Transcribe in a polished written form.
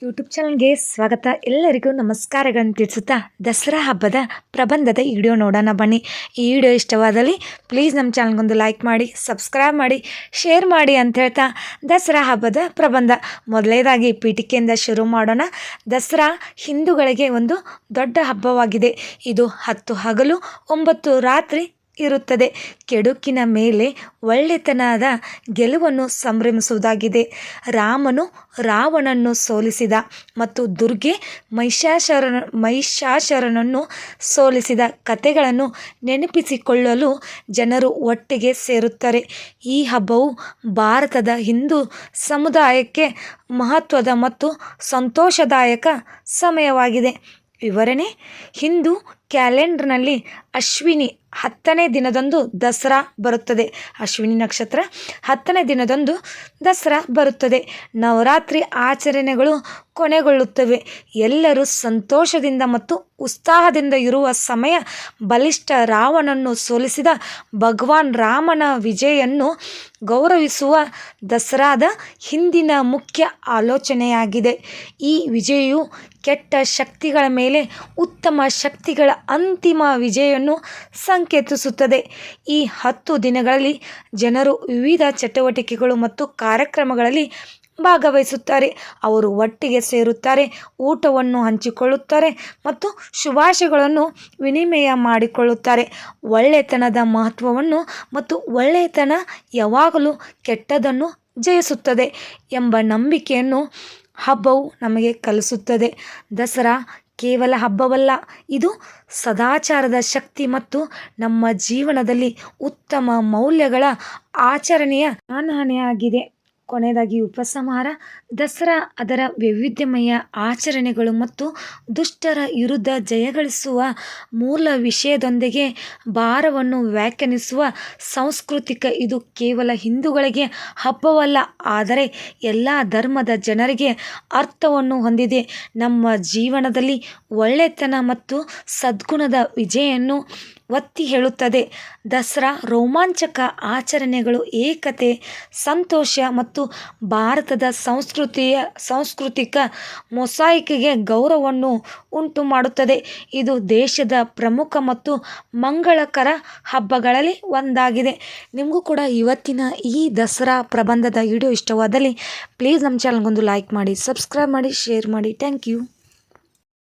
YouTube ಚಾನಲ್ಗೆ ಸ್ವಾಗತ. ಎಲ್ಲರಿಗೂ ನಮಸ್ಕಾರಗಳನ್ನು ತಿಳಿಸುತ್ತಾ ದಸರಾ ಹಬ್ಬದ ಪ್ರಬಂಧದ ವಿಡಿಯೋ ನೋಡೋಣ ಬನ್ನಿ. ಈ ವಿಡಿಯೋ ಇಷ್ಟವಾದಲ್ಲಿ ಪ್ಲೀಸ್ ನಮ್ಮ ಚಾನಲ್ಗೊಂದು ಲೈಕ್ ಮಾಡಿ, ಸಬ್ಸ್ಕ್ರೈಬ್ ಮಾಡಿ, ಶೇರ್ ಮಾಡಿ ಅಂತ ಹೇಳ್ತಾ ದಸರಾ ಹಬ್ಬದ ಪ್ರಬಂಧ ಮೊದಲನೇದಾಗಿ ಪೀಠಿಕೆಯಿಂದ ಶುರು ಮಾಡೋಣ. ದಸರಾ ಹಿಂದೂಗಳಿಗೆ ಒಂದು ದೊಡ್ಡ ಹಬ್ಬವಾಗಿದೆ. ಇದು 10 ಹಗಲು 9 ರಾತ್ರಿ ಇರುತ್ತದೆ. ಕೆಡುಕಿನ ಮೇಲೆ ಒಳ್ಳೆತನದ ಗೆಲುವನ್ನು ಸಂಭ್ರಮಿಸುವುದಾಗಿದೆ. ರಾಮನು ರಾವಣನನ್ನು ಸೋಲಿಸಿದ ಮತ್ತು ದುರ್ಗೆ ಮಹಿಷಾಸುರನನ್ನು ಸೋಲಿಸಿದ ಕಥೆಗಳನ್ನು ನೆನಪಿಸಿಕೊಳ್ಳಲು ಜನರು ಒಟ್ಟಿಗೆ ಸೇರುತ್ತಾರೆ. ಈ ಹಬ್ಬವು ಭಾರತದ ಹಿಂದೂ ಸಮುದಾಯಕ್ಕೆ ಮಹತ್ವದ ಮತ್ತು ಸಂತೋಷದಾಯಕ ಸಮಯವಾಗಿದೆ. ವಿವರಣೆ: ಹಿಂದೂ ಕ್ಯಾಲೆಂಡರ್ನಲ್ಲಿ ಅಶ್ವಿನಿ 10ನೇ ದಿನದಂದು ದಸರಾ ಬರುತ್ತದೆ. ಅಶ್ವಿನಿ ನಕ್ಷತ್ರ 10ನೇ ದಿನದಂದು ದಸರಾ ಬರುತ್ತದೆ. ನವರಾತ್ರಿ ಆಚರಣೆಗಳು ಕೊನೆಗೊಳ್ಳುತ್ತವೆ. ಎಲ್ಲರೂ ಸಂತೋಷದಿಂದ ಮತ್ತು ಉತ್ಸಾಹದಿಂದ ಇರುವ ಸಮಯ. ಬಲಿಷ್ಠ ರಾವಣನನ್ನು ಸೋಲಿಸಿದ ಭಗವಾನ್ ರಾಮನ ವಿಜಯನ್ನು ಗೌರವಿಸುವ ದಸರಾದ ಹಿಂದಿನ ಮುಖ್ಯ ಆಲೋಚನೆಯಾಗಿದೆ. ಈ ವಿಜಯವು ಕೆಟ್ಟ ಶಕ್ತಿಗಳ ಮೇಲೆ ಉತ್ತಮ ಶಕ್ತಿಗಳ ಅಂತಿಮ ವಿಜಯವನ್ನು ಸಂಕೇತಿಸುತ್ತದೆ. ಈ 10 ದಿನಗಳಲ್ಲಿ ಜನರು ವಿವಿಧ ಚಟುವಟಿಕೆಗಳು ಮತ್ತು ಕಾರ್ಯಕ್ರಮಗಳಲ್ಲಿ ಭಾಗವಹಿಸುತ್ತಾರೆ. ಅವರು ಒಟ್ಟಿಗೆ ಸೇರುತ್ತಾರೆ, ಊಟವನ್ನು ಹಂಚಿಕೊಳ್ಳುತ್ತಾರೆ ಮತ್ತು ಶುಭಾಶಯಗಳನ್ನು ವಿನಿಮಯ ಮಾಡಿಕೊಳ್ಳುತ್ತಾರೆ. ಒಳ್ಳೆತನದ ಮಹತ್ವವನ್ನು ಮತ್ತು ಒಳ್ಳೆತನ ಯಾವಾಗಲೂ ಕೆಟ್ಟದ್ದನ್ನು ಜಯಿಸುತ್ತದೆ ಎಂಬ ನಂಬಿಕೆಯನ್ನು ಹಬ್ಬವು ನಮಗೆ ಕಲಿಸುತ್ತದೆ. ದಸರಾ ಕೇವಲ ಹಬ್ಬವಲ್ಲ, ಇದು ಸದಾಚಾರದ ಶಕ್ತಿ ಮತ್ತು ನಮ್ಮ ಜೀವನದಲ್ಲಿ ಉತ್ತಮ ಮೌಲ್ಯಗಳ ಆಚರಣೆಯ ಆಹ್ವಾನವಾಗಿದೆ. ಕೊನೆಯದಾಗಿ ಉಪಸಂಹಾರ: ದಸರಾ ಅದರ ವೈವಿಧ್ಯಮಯ ಆಚರಣೆಗಳು ಮತ್ತು ದುಷ್ಟರ ವಿರುದ್ಧ ಜಯಗಳಿಸುವ ಮೂಲ ವಿಷಯದೊಂದಿಗೆ ಭಾರತವನ್ನು ವ್ಯಾಖ್ಯಾನಿಸುವ ಸಾಂಸ್ಕೃತಿಕ. ಇದು ಕೇವಲ ಹಿಂದೂಗಳಿಗೆ ಹಬ್ಬವಲ್ಲ, ಆದರೆ ಎಲ್ಲ ಧರ್ಮದ ಜನರಿಗೆ ಅರ್ಥವನ್ನು ಹೊಂದಿದೆ. ನಮ್ಮ ಜೀವನದಲ್ಲಿ ಒಳ್ಳೆತನ ಮತ್ತು ಸದ್ಗುಣದ ವಿಜಯವನ್ನು ಒತ್ತಿ ಹೇಳುತ್ತದೆ. ದಸರಾ ರೋಮಾಂಚಕ ಆಚರಣೆಗಳು ಏಕತೆ, ಸಂತೋಷ ಮತ್ತು ಭಾರತದ ಸಾಂಸ್ಕೃತಿಕ ಮೊಸಾಯಿಕ್ಗೆ ಗೌರವವನ್ನು ಉಂಟುಮಾಡುತ್ತದೆ. ಇದು ದೇಶದ ಪ್ರಮುಖ ಮತ್ತು ಮಂಗಳಕರ ಹಬ್ಬಗಳಲ್ಲಿ ಒಂದಾಗಿದೆ. ನಿಮಗೂ ಕೂಡ ಇವತ್ತಿನ ಈ ದಸರಾ ಪ್ರಬಂಧದ ವಿಡಿಯೋ ಇಷ್ಟವಾದಲ್ಲಿ ಪ್ಲೀಸ್ ನಮ್ಮ ಚಾನಲ್ಗೊಂದು ಲೈಕ್ ಮಾಡಿ, ಸಬ್ಸ್ಕ್ರೈಬ್ ಮಾಡಿ, ಶೇರ್ ಮಾಡಿ. Thank you.